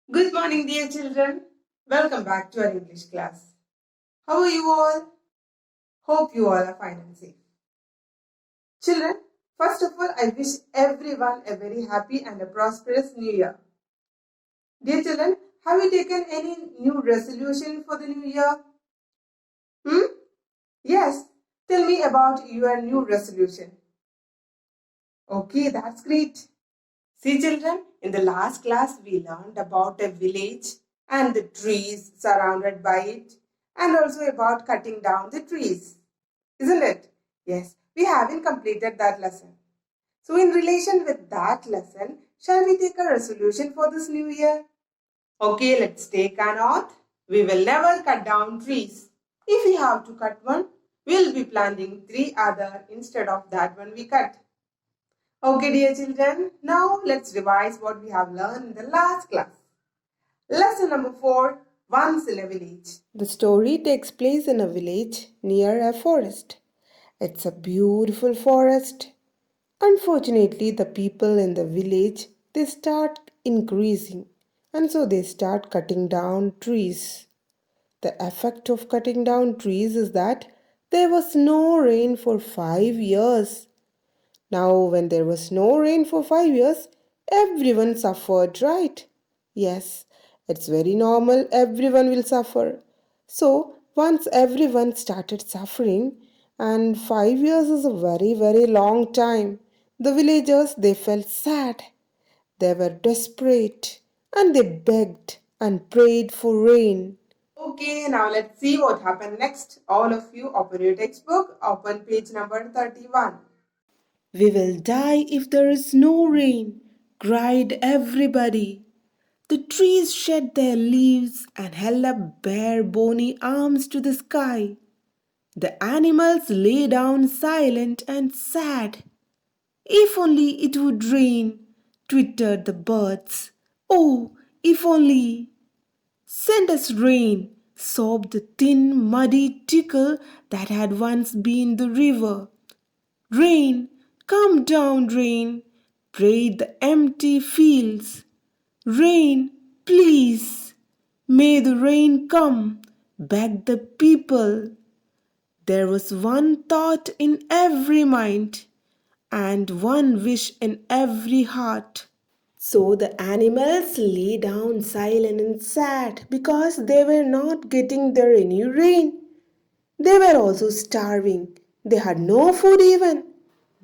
Good morning, dear children. Welcome back to our English class. How are you all? Hope you all are fine and safe. Children, first of all, I wish everyone a very happy and a prosperous new year. Dear children, have you taken any new resolution for the new year? Yes. Tell me about your new resolution. Okay, that's great. See, children, in the last class, we learned about a village and the trees surrounded by it, and also about cutting down the trees. Isn't it? Yes, we haven't completed that lesson. So, in relation with that lesson, shall we take a resolution for this new year? Okay, let's take an oath. We will never cut down trees. If we have to cut one, we'll be planting three other instead of that one we cut. Okay, dear children, now let's revise what we have learned in the last class. Lesson number 4, Once in a Village. The story takes place in a village near a forest. It's a beautiful forest. Unfortunately, the people in the village they start increasing and so they start cutting down trees. The effect of cutting down trees is that there was no rain for 5 years. Now, when there was no rain for 5 years, everyone suffered, right? Yes, it's very normal, everyone will suffer. So, once everyone started suffering, and 5 years is a very, very long time, the villagers they felt sad. They were desperate and they begged and prayed for rain. Okay, now let's see what happened next. All of you open your textbook, open page number 31. We will die if there is no rain, cried everybody. The trees shed their leaves and held up bare bony arms to the sky. The animals lay down silent and sad. If only it would rain, twittered the birds. Oh, if only. Send us rain, sobbed the thin, muddy trickle that had once been the river. Rain, come down, rain, prayed the empty fields. Rain, please, may the rain come, begged the people. There was one thought in every mind and one wish in every heart. So the animals lay down silent and sad because they were not getting their any rain. They were also starving. They had no food even.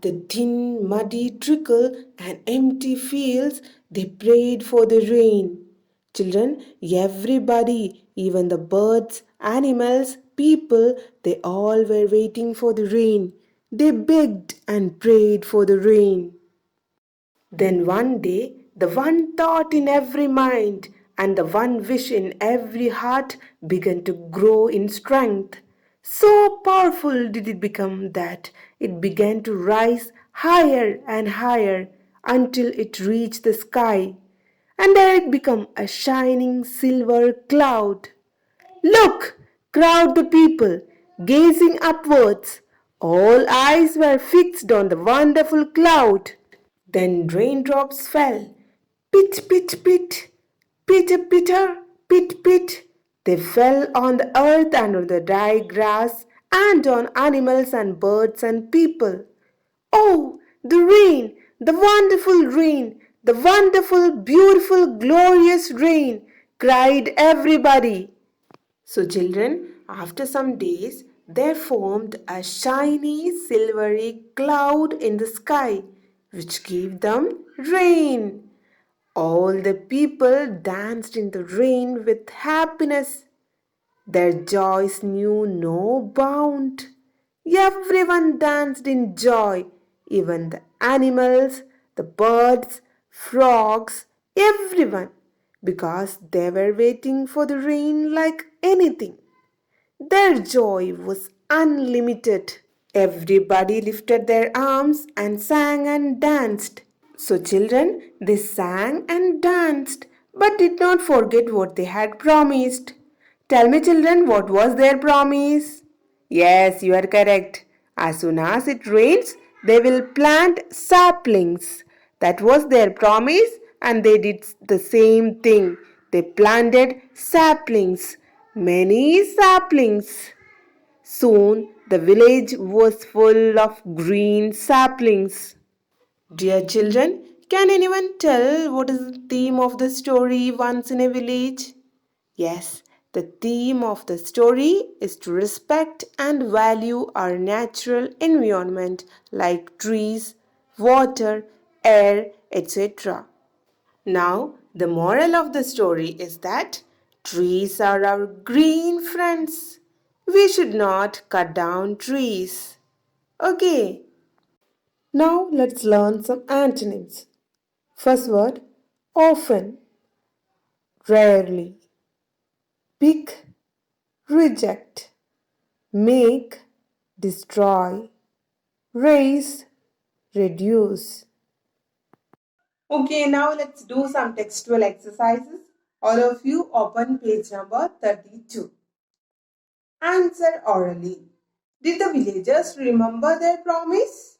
The thin, muddy trickle and empty fields, they prayed for the rain. Children, everybody, even the birds, animals, people, they all were waiting for the rain. They begged and prayed for the rain. Then one day, the one thought in every mind and the one wish in every heart began to grow in strength. So powerful did it become that it began to rise higher and higher until it reached the sky. And there it became a shining silver cloud. Look! Cried the people, gazing upwards. All eyes were fixed on the wonderful cloud. Then raindrops fell. Pit, pit, pit. Pitter, pitter, pit, pit. They fell on the earth and on the dry grass and on animals and birds and people. Oh, the rain, the wonderful rain, the wonderful, beautiful, glorious rain, cried everybody. So, children, after some days, there formed a shiny silvery cloud in the sky, which gave them rain. All the people danced in the rain with happiness. Their joys knew no bound. Everyone danced in joy, even the animals, the birds, frogs, everyone, because they were waiting for the rain like anything. Their joy was unlimited. Everybody lifted their arms and sang and danced. So, children, they sang and danced, but did not forget what they had promised. Tell me, children, what was their promise? Yes, you are correct. As soon as it rains, they will plant saplings. That was their promise, and they did the same thing. they planted saplings, many saplings. Soon the village was full of green saplings. Dear children, can anyone tell what is the theme of the story Once in a Village? Yes, the theme of the story is to respect and value our natural environment like trees, water, air, etc. Now, the moral of the story is that trees are our green friends. We should not cut down trees. Okay, now let's learn some antonyms. First word, often, rarely, pick, reject, make, destroy, raise, reduce. Okay, now let's do some textual exercises. All of you open page number 32. Answer orally. Did the villagers remember their promise?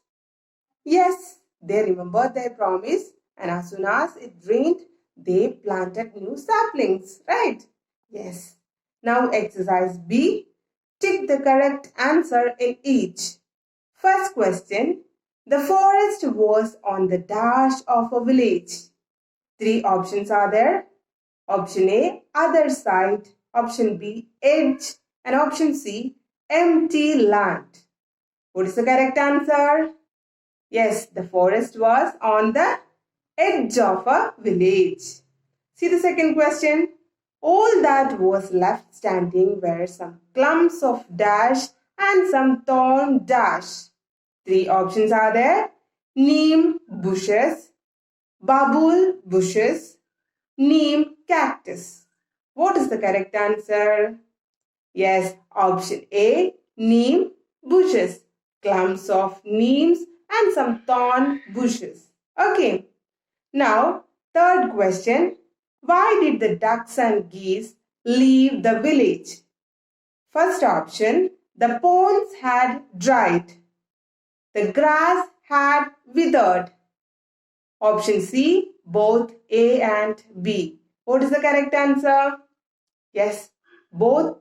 Yes, they remembered their promise, and as soon as it rained, they planted new saplings, right? Yes. Now exercise B. Tick the correct answer in each. First question. The forest was on the dash of a village. Three options are there. Option A, other side. Option B, edge. And option C, empty land. What is the correct answer? Yes, the forest was on the edge of a village. See the second question. All that was left standing were some clumps of dash and some thorn dash. Three options are there. Neem bushes, babul bushes, neem cactus. What is the correct answer? Yes, option A, neem bushes, clumps of neems and some thorn bushes. Okay, now third question. Why did the ducks and geese leave the village? First option, the ponds had dried. The grass had withered. Option C, both A and B. What is the correct answer? Yes, both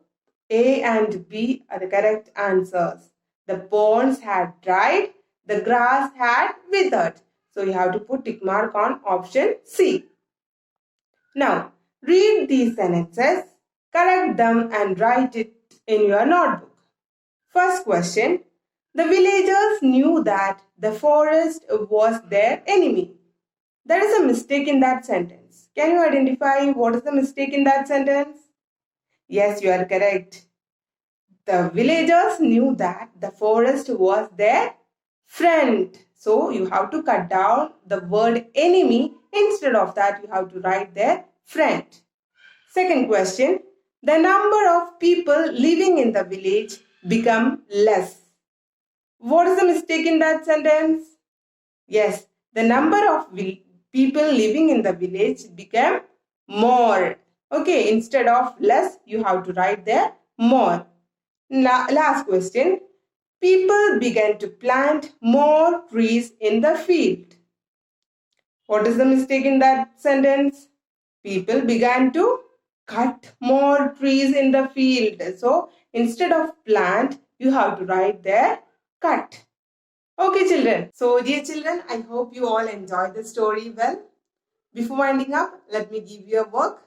A and B are the correct answers. The ponds had dried, the grass had withered. So you have to put tick mark on option C. Now, read these sentences, correct them and write it in your notebook. First question, the villagers knew that the forest was their enemy. There is a mistake in that sentence. Can you identify what is the mistake in that sentence? Yes, you are correct. The villagers knew that the forest was their friend. So you have to cut down the word enemy. Instead of that, you have to write their friend. Second question. The number of people living in the village become less. What is the mistake in that sentence? Yes, the number of people living in the village became more. Okay, instead of less, you have to write there more. Last question. People began to plant more trees in the field. What is the mistake in that sentence? People began to cut more trees in the field. So, instead of plant, you have to write there cut. Okay, children. So, dear children, I hope you all enjoyed the story well. Before winding up, let me give you a work.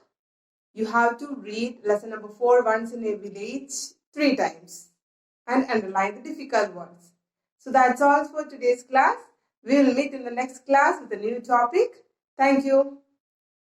You have to read lesson number 4, Once in a Village, 3 times and underline the difficult words. So that's all for today's class. We will meet in the next class with a new topic. Thank you.